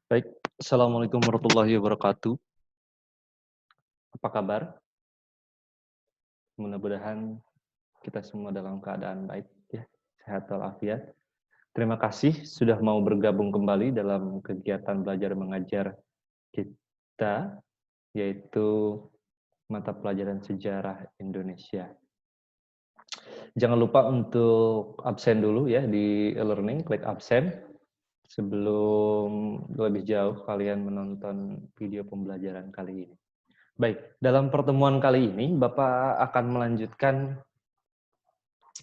Baik, Assalamualaikum warahmatullahi wabarakatuh. Apa kabar? Mudah-mudahan kita semua dalam keadaan baik ya, sehat walafiat. Terima kasih sudah mau bergabung kembali dalam kegiatan belajar mengajar kita, yaitu mata pelajaran sejarah Indonesia. Jangan lupa untuk absen dulu ya di e-learning, klik absen sebelum lebih jauh kalian menonton video pembelajaran kali ini. Baik, dalam pertemuan kali ini Bapak akan melanjutkan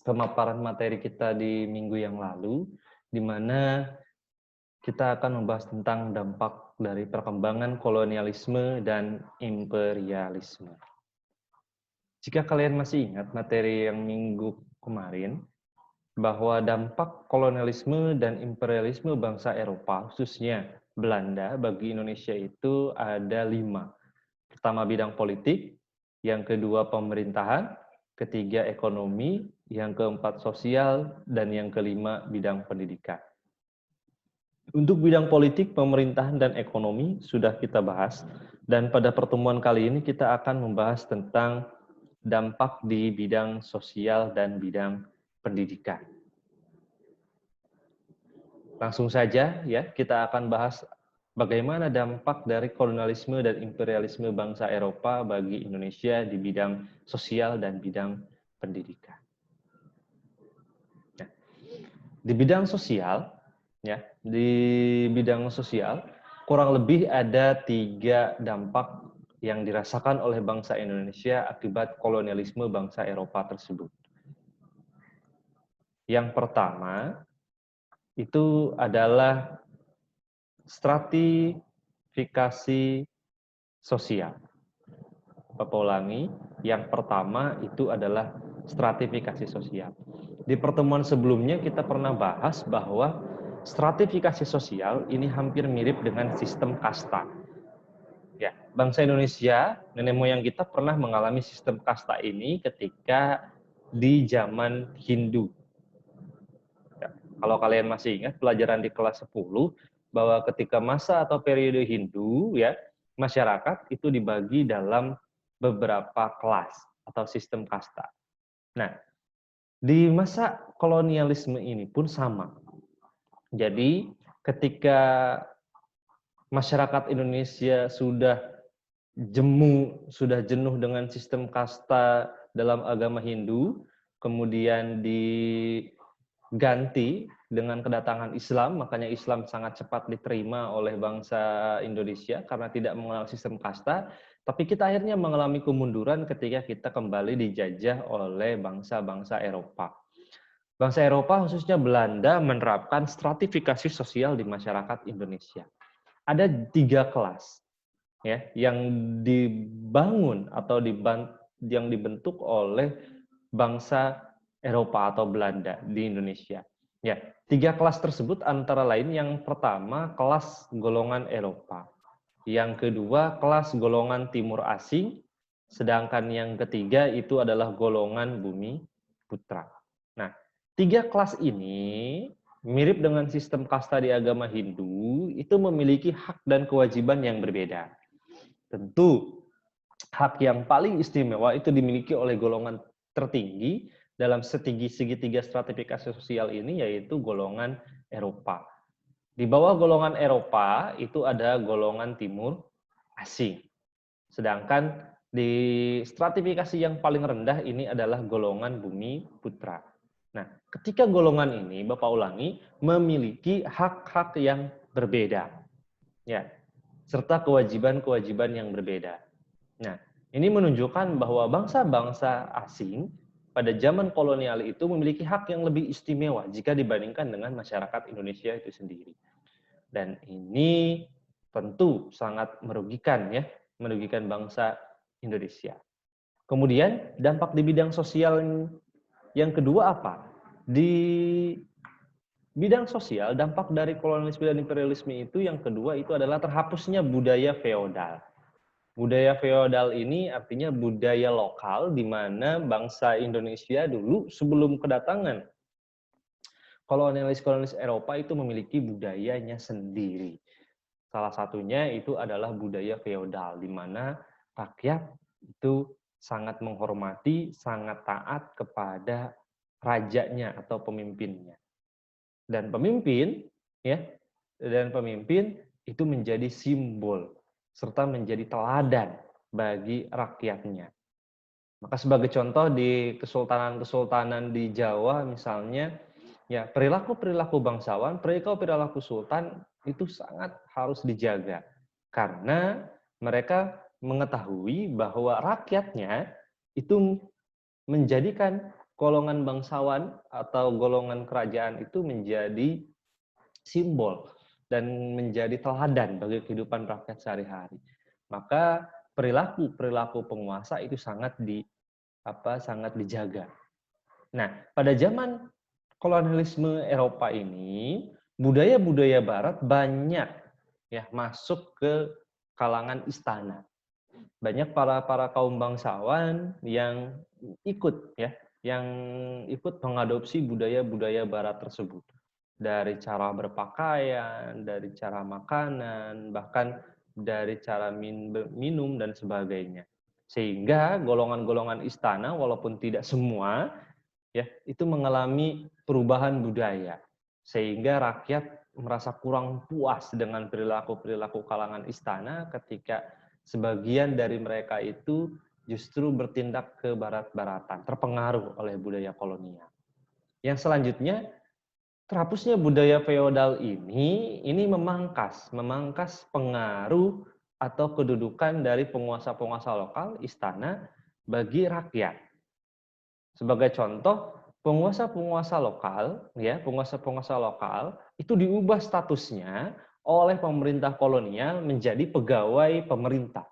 pemaparan materi kita di minggu yang lalu, di mana kita akan membahas tentang dampak dari perkembangan kolonialisme dan imperialisme. Jika kalian masih ingat materi yang minggu kemarin, bahwa dampak kolonialisme dan imperialisme bangsa Eropa, khususnya Belanda, bagi Indonesia itu ada 5. Pertama bidang politik, yang kedua pemerintahan, ketiga ekonomi, yang keempat sosial, dan yang kelima bidang pendidikan. Untuk bidang politik, pemerintahan, dan ekonomi sudah kita bahas, dan pada pertemuan kali ini kita akan membahas tentang dampak di bidang sosial dan bidang pendidikan. Langsung saja ya, kita akan bahas bagaimana dampak dari kolonialisme dan imperialisme bangsa Eropa bagi Indonesia di bidang sosial dan bidang pendidikan. Nah, di bidang sosial, ya, di bidang sosial kurang lebih ada 3 dampak yang dirasakan oleh bangsa Indonesia akibat kolonialisme bangsa Eropa tersebut. Yang pertama itu adalah stratifikasi sosial. Bapak ulangi, yang pertama itu adalah stratifikasi sosial. Di pertemuan sebelumnya kita pernah bahas bahwa stratifikasi sosial ini hampir mirip dengan sistem kasta. Ya, bangsa Indonesia, nenek moyang kita pernah mengalami sistem kasta ini ketika di zaman Hindu. Ya, kalau kalian masih ingat pelajaran di kelas 10 bahwa ketika masa atau periode Hindu ya, masyarakat itu dibagi dalam beberapa kelas atau sistem kasta. Nah, di masa kolonialisme ini pun sama. Jadi, ketika masyarakat Indonesia sudah jenuh dengan sistem kasta dalam agama Hindu, kemudian diganti dengan kedatangan Islam, makanya Islam sangat cepat diterima oleh bangsa Indonesia karena tidak mengenal sistem kasta, tapi kita akhirnya mengalami kemunduran ketika kita kembali dijajah oleh bangsa-bangsa Eropa. Bangsa Eropa, khususnya Belanda, menerapkan stratifikasi sosial di masyarakat Indonesia. Ada 3 kelas ya yang dibangun atau yang dibentuk oleh bangsa Eropa atau Belanda di Indonesia. Ya, 3 kelas tersebut antara lain yang pertama kelas golongan Eropa, yang kedua kelas golongan Timur Asing, sedangkan yang ketiga itu adalah golongan Bumi Putra. Nah, 3 kelas ini mirip dengan sistem kasta di agama Hindu, itu memiliki hak dan kewajiban yang berbeda. Tentu, hak yang paling istimewa itu dimiliki oleh golongan tertinggi dalam segitiga stratifikasi sosial ini, yaitu golongan Eropa. Di bawah golongan Eropa itu ada golongan Timur Asing. Sedangkan di stratifikasi yang paling rendah ini adalah golongan Bumi Putra. Nah, ketika golongan ini, Bapak ulangi, memiliki hak-hak yang berbeda. Ya, serta kewajiban-kewajiban yang berbeda. Nah, ini menunjukkan bahwa bangsa-bangsa asing pada zaman kolonial itu memiliki hak yang lebih istimewa jika dibandingkan dengan masyarakat Indonesia itu sendiri. Dan ini tentu sangat merugikan ya, merugikan bangsa Indonesia. Kemudian dampak di bidang sosial yang kedua apa? Di bidang sosial, dampak dari kolonialisme dan imperialisme itu yang kedua itu adalah terhapusnya budaya feodal. Budaya feodal ini artinya budaya lokal di mana bangsa Indonesia dulu sebelum kedatangan kolonialis-kolonialis Eropa itu memiliki budayanya sendiri. Salah satunya itu adalah budaya feodal, di mana rakyat itu sangat menghormati, sangat taat kepada rajanya atau pemimpinnya. Dan pemimpin, ya, dan pemimpin itu menjadi simbol serta menjadi teladan bagi rakyatnya. Maka sebagai contoh di kesultanan-kesultanan di Jawa misalnya, ya perilaku-perilaku bangsawan, perilaku-perilaku sultan itu sangat harus dijaga. Karena mereka mengetahui bahwa rakyatnya itu menjadikan golongan bangsawan atau golongan kerajaan itu menjadi simbol dan menjadi teladan bagi kehidupan rakyat sehari-hari. Maka perilaku penguasa itu sangat dijaga. Nah, pada zaman kolonialisme Eropa ini, budaya-budaya barat banyak ya masuk ke kalangan istana. Banyak para kaum bangsawan yang yang ikut mengadopsi budaya-budaya barat tersebut. Dari cara berpakaian, dari cara makanan, bahkan dari cara minum dan sebagainya. Sehingga golongan-golongan istana walaupun tidak semua ya itu mengalami perubahan budaya. Sehingga rakyat merasa kurang puas dengan perilaku-perilaku kalangan istana ketika sebagian dari mereka itu justru bertindak ke barat-baratan, terpengaruh oleh budaya kolonial. Yang selanjutnya, terhapusnya budaya feodal ini memangkas pengaruh atau kedudukan dari penguasa-penguasa lokal, istana, bagi rakyat. Sebagai contoh, penguasa-penguasa lokal itu diubah statusnya oleh pemerintah kolonial menjadi pegawai pemerintah.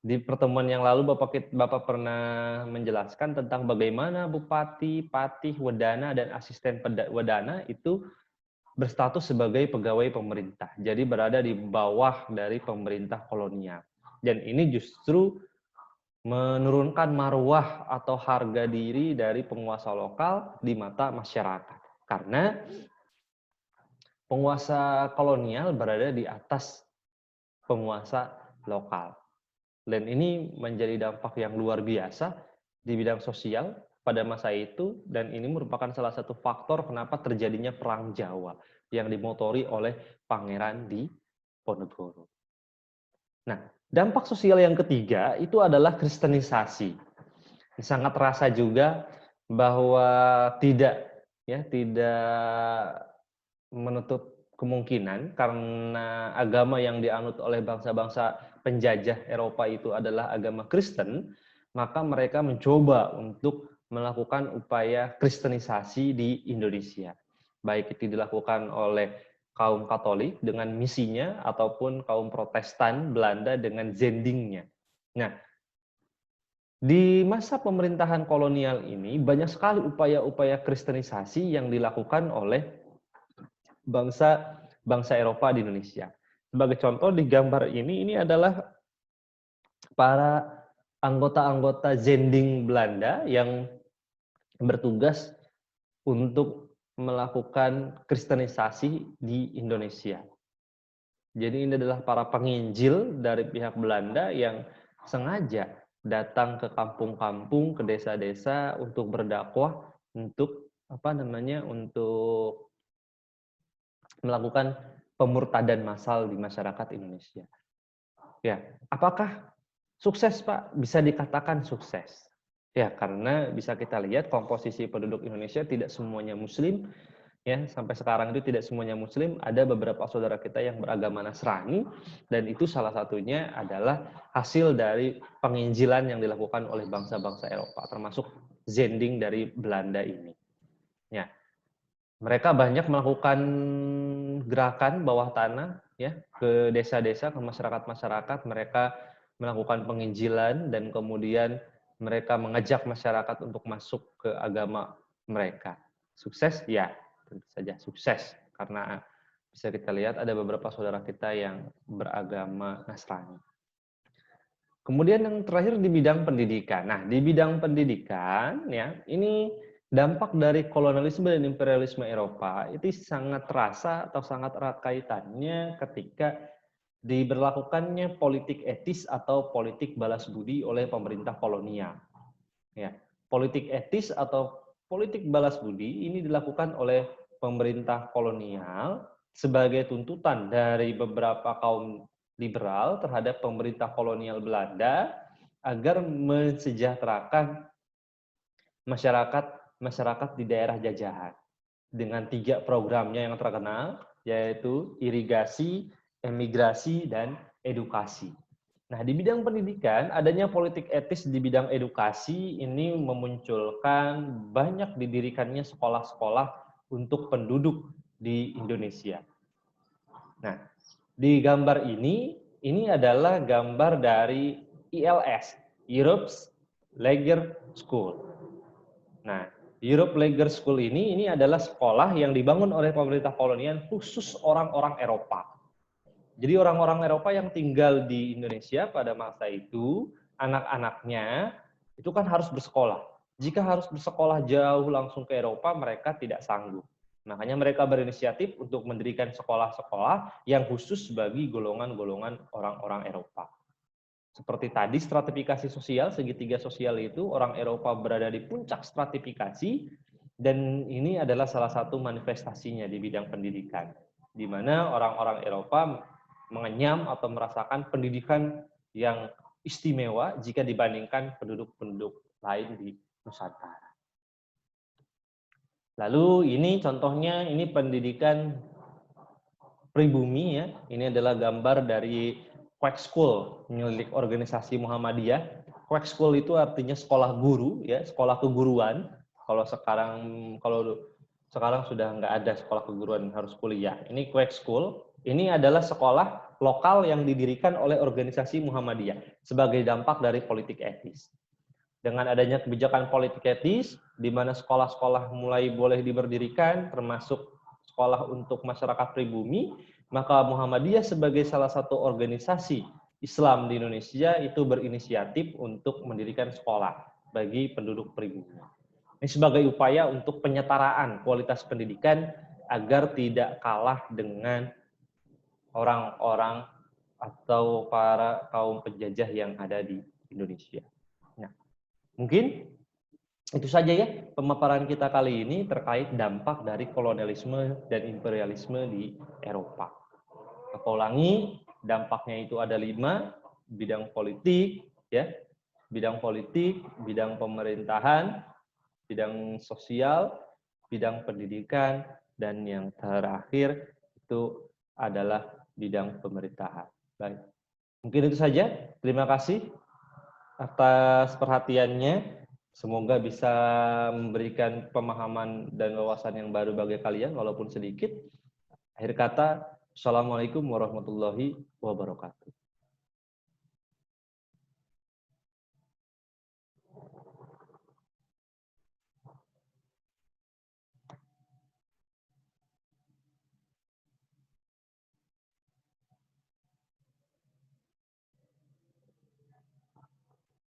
Di pertemuan yang lalu Bapak pernah menjelaskan tentang bagaimana bupati, patih, wedana, dan asisten wedana itu berstatus sebagai pegawai pemerintah. Jadi berada di bawah dari pemerintah kolonial. Dan ini justru menurunkan marwah atau harga diri dari penguasa lokal di mata masyarakat. Karena penguasa kolonial berada di atas penguasa lokal. Dan ini menjadi dampak yang luar biasa di bidang sosial pada masa itu, dan ini merupakan salah satu faktor kenapa terjadinya Perang Jawa yang dimotori oleh Pangeran Diponegoro. Nah, dampak sosial yang ketiga itu adalah kristenisasi. Sangat terasa juga bahwa tidak menutup kemungkinan karena agama yang dianut oleh bangsa-bangsa penjajah Eropa itu adalah agama Kristen, maka mereka mencoba untuk melakukan upaya kristenisasi di Indonesia. Baik itu dilakukan oleh kaum Katolik dengan misinya ataupun kaum Protestan Belanda dengan zendingnya. Nah, di masa pemerintahan kolonial ini banyak sekali upaya-upaya kristenisasi yang dilakukan oleh bangsa Eropa di Indonesia. Sebagai contoh di gambar ini adalah para anggota-anggota zending Belanda yang bertugas untuk melakukan kristenisasi di Indonesia. Jadi ini adalah para penginjil dari pihak Belanda yang sengaja datang ke kampung-kampung, ke desa-desa untuk berdakwah, untuk untuk melakukan pemurtadan massal di masyarakat Indonesia. Ya, apakah sukses, Pak? Bisa dikatakan sukses. Ya, karena bisa kita lihat komposisi penduduk Indonesia tidak semuanya Muslim. Ya, sampai sekarang itu tidak semuanya Muslim. Ada beberapa saudara kita yang beragama Nasrani, dan itu salah satunya adalah hasil dari penginjilan yang dilakukan oleh bangsa-bangsa Eropa, termasuk zending dari Belanda ini. Ya, mereka banyak melakukan gerakan bawah tanah ya ke desa-desa, ke masyarakat-masyarakat. Mereka melakukan penginjilan dan kemudian mereka mengajak masyarakat untuk masuk ke agama mereka. Sukses? Ya, tentu saja sukses. Karena bisa kita lihat ada beberapa saudara kita yang beragama Nasrani. Kemudian yang terakhir di bidang pendidikan. Nah, di bidang pendidikan ya, ini dampak dari kolonialisme dan imperialisme Eropa itu sangat terasa atau sangat erat kaitannya ketika diberlakukannya politik etis atau politik balas budi oleh pemerintah kolonial. Ya, politik etis atau politik balas budi ini dilakukan oleh pemerintah kolonial sebagai tuntutan dari beberapa kaum liberal terhadap pemerintah kolonial Belanda agar mensejahterakan masyarakat masyarakat di daerah jajahan dengan 3 programnya yang terkenal, yaitu irigasi, emigrasi, dan edukasi. Nah, di bidang pendidikan, adanya politik etis di bidang edukasi ini memunculkan banyak didirikannya sekolah-sekolah untuk penduduk di Indonesia. Nah, di gambar ini adalah gambar dari ILS, Europe's Leger School. Nah, Europe Leger School ini adalah sekolah yang dibangun oleh pemerintah kolonial khusus orang-orang Eropa. Jadi orang-orang Eropa yang tinggal di Indonesia pada masa itu, anak-anaknya itu kan harus bersekolah. Jika harus bersekolah jauh langsung ke Eropa, mereka tidak sanggup. Makanya mereka berinisiatif untuk mendirikan sekolah-sekolah yang khusus bagi golongan-golongan orang-orang Eropa. Seperti tadi stratifikasi sosial, segitiga sosial itu, orang Eropa berada di puncak stratifikasi, dan ini adalah salah satu manifestasinya di bidang pendidikan, di mana orang-orang Eropa mengenyam atau merasakan pendidikan yang istimewa jika dibandingkan penduduk-penduduk lain di Nusantara. Lalu ini contohnya, ini pendidikan pribumi ya. Ini adalah gambar dari Quack School milik organisasi Muhammadiyah. Quack School itu artinya sekolah guru ya, sekolah keguruan. Kalau sekarang sudah nggak ada sekolah keguruan, harus kuliah. Ini Quack School. Ini adalah sekolah lokal yang didirikan oleh organisasi Muhammadiyah sebagai dampak dari politik etis. Dengan adanya kebijakan politik etis, di mana sekolah-sekolah mulai boleh diberdirikan, termasuk sekolah untuk masyarakat pribumi, maka Muhammadiyah sebagai salah satu organisasi Islam di Indonesia itu berinisiatif untuk mendirikan sekolah bagi penduduk pribumi. Ini sebagai upaya untuk penyetaraan kualitas pendidikan agar tidak kalah dengan orang-orang atau para kaum penjajah yang ada di Indonesia. Nah, mungkin itu saja ya pemaparan kita kali ini terkait dampak dari kolonialisme dan imperialisme di Eropa. Aku ulangi, dampaknya itu ada 5, bidang politik, ya, bidang politik, bidang pemerintahan, bidang sosial, bidang pendidikan, dan yang terakhir itu adalah bidang pemerintahan. Baik, mungkin itu saja. Terima kasih atas perhatiannya. Semoga bisa memberikan pemahaman dan wawasan yang baru bagi kalian, walaupun sedikit. Akhir kata, Assalamualaikum warahmatullahi wabarakatuh.